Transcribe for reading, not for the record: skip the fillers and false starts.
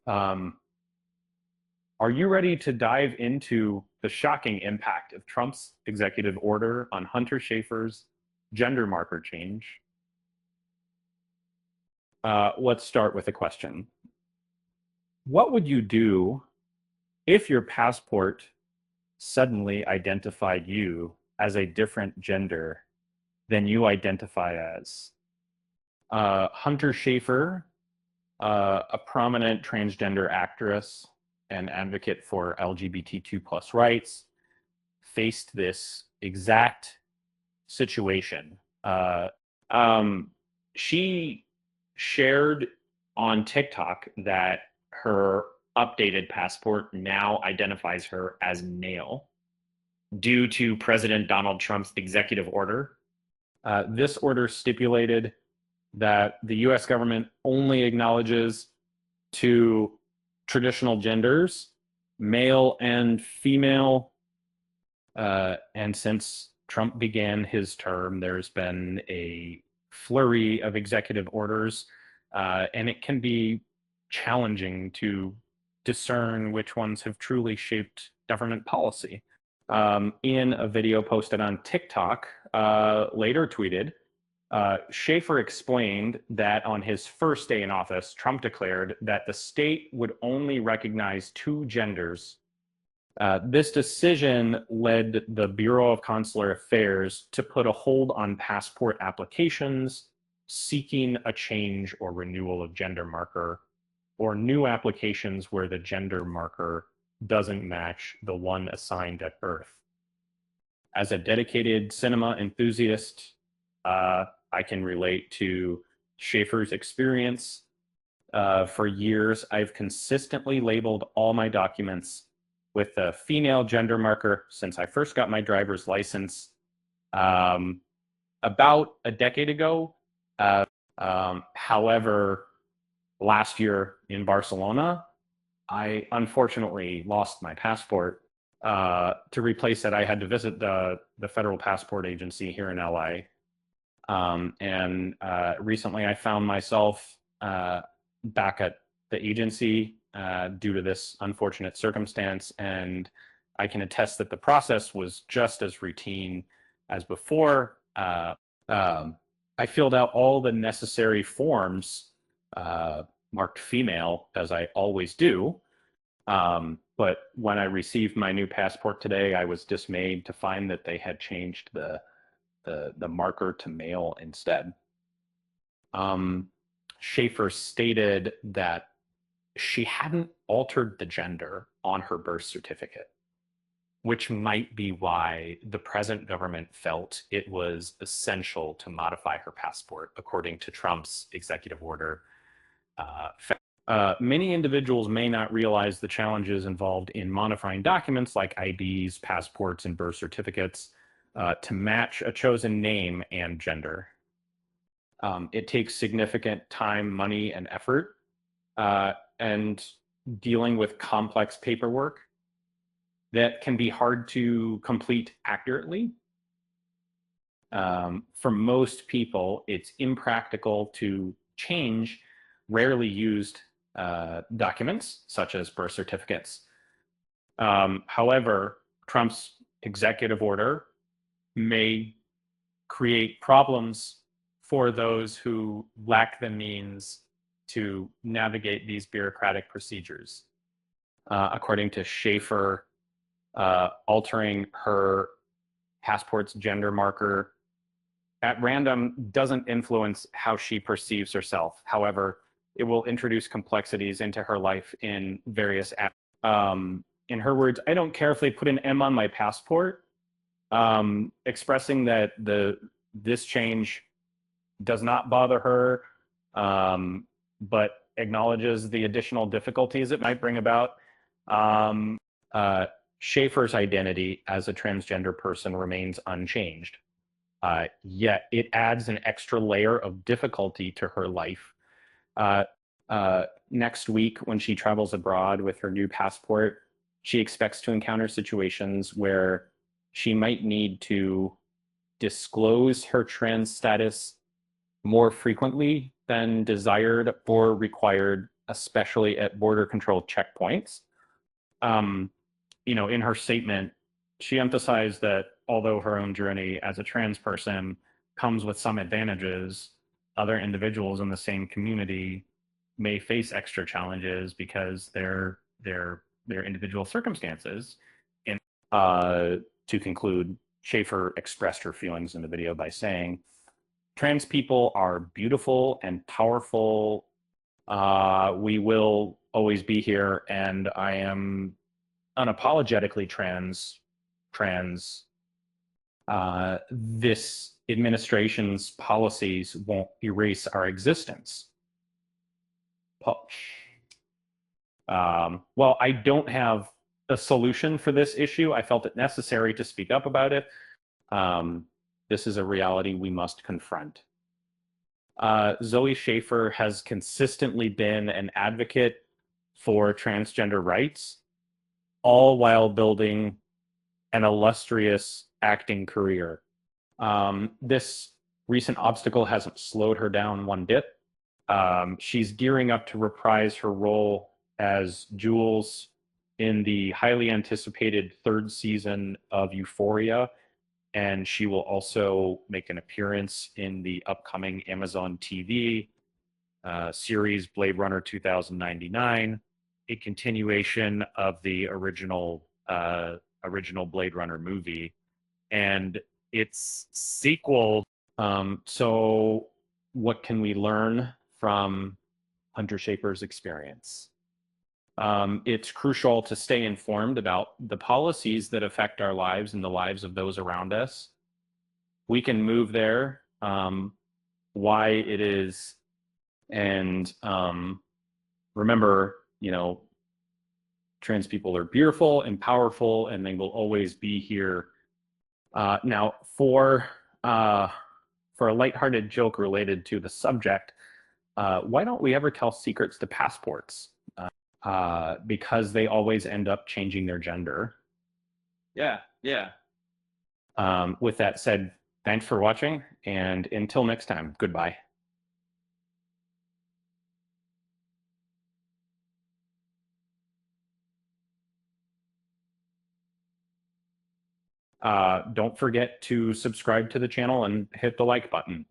Um, are you ready to dive into the shocking impact of Trump's executive order on Hunter Schafer's gender marker change? Let's start with a question. What would you do if your passport suddenly identified you as a different gender than you identify as? Hunter Schafer, a prominent transgender actress and advocate for LGBTQ plus rights, faced this exact situation. Um, she shared on TikTok that her updated passport now identifies her as male due to President Donald Trump's executive order. This order stipulated that the US government only acknowledges to traditional genders, male and female. And since Trump began his term, there's been a flurry of executive orders, and it can be challenging to discern which ones have truly shaped government policy. In a video posted on TikTok, later tweeted, Schaefer explained that on his first day in office, Trump declared that the state would only recognize two genders. This decision led the Bureau of Consular Affairs to put a hold on passport applications seeking a change or renewal of gender marker, or new applications where the gender marker doesn't match the one assigned at birth. As a dedicated cinema enthusiast, I can relate to Schaefer's experience. For years, I've consistently labeled all my documents with a female gender marker since I first got my driver's license about a decade ago. However, last year in Barcelona, I unfortunately lost my passport. To replace it, I had to visit the Federal Passport Agency here in LA. And recently I found myself back at the agency due to this unfortunate circumstance. And I can attest that the process was just as routine as before. I filled out all the necessary forms marked female, as I always do. But when I received my new passport today, I was dismayed to find that they had changed the marker to male instead. Schaefer stated that she hadn't altered the gender on her birth certificate, which might be why the present government felt it was essential to modify her passport, according to Trump's executive order. Many individuals may not realize the challenges involved in modifying documents like IDs, passports, and birth certificates to match a chosen name and gender. It takes significant time, money, and effort, and dealing with complex paperwork that can be hard to complete accurately. For most people, it's impractical to change rarely used documents, such as birth certificates. However, Trump's executive order may create problems for those who lack the means to navigate these bureaucratic procedures. According to Schaefer, altering her passport's gender marker at random doesn't influence how she perceives herself. However, it will introduce complexities into her life in various in her words, I don't care if they put an M on my passport, expressing that this change does not bother her, but acknowledges the additional difficulties it might bring about. Schaefer's identity as a transgender person remains unchanged. Yet it adds an extra layer of difficulty to her life. Next week, when she travels abroad with her new passport, she expects to encounter situations where she might need to disclose her trans status more frequently than desired or required especially at border control checkpoints. Um, in her statement, she emphasized that although her own journey as a trans person comes with some advantages, other individuals in the same community may face extra challenges because their individual circumstances. And to conclude, Schafer expressed her feelings in the video by saying, "Trans people are beautiful and powerful. We will always be here, and I am unapologetically trans. This administration's policies won't erase our existence." Well, I don't have a solution for this issue. I felt it necessary to speak up about it. This is a reality we must confront. Zoe Schafer has consistently been an advocate for transgender rights, all while building an illustrious acting career. This recent obstacle hasn't slowed her down one bit. She's gearing up to reprise her role as Jules in the highly anticipated third season of Euphoria, and she will also make an appearance in the upcoming Amazon TV series Blade Runner 2099, a continuation of the original Blade Runner movie, and its sequel. So, what can we learn from Hunter Schafer's experience? It's crucial to stay informed about the policies that affect our lives and the lives of those around us. We can move there, why it is, and remember, trans people are beautiful and powerful, and they will always be here. Now, for a lighthearted joke related to the subject, why don't we ever tell secrets to passports? Because they always end up changing their gender. Yeah, yeah. With that said, thanks for watching, and until next time, goodbye. Don't forget to subscribe to the channel and hit the like button.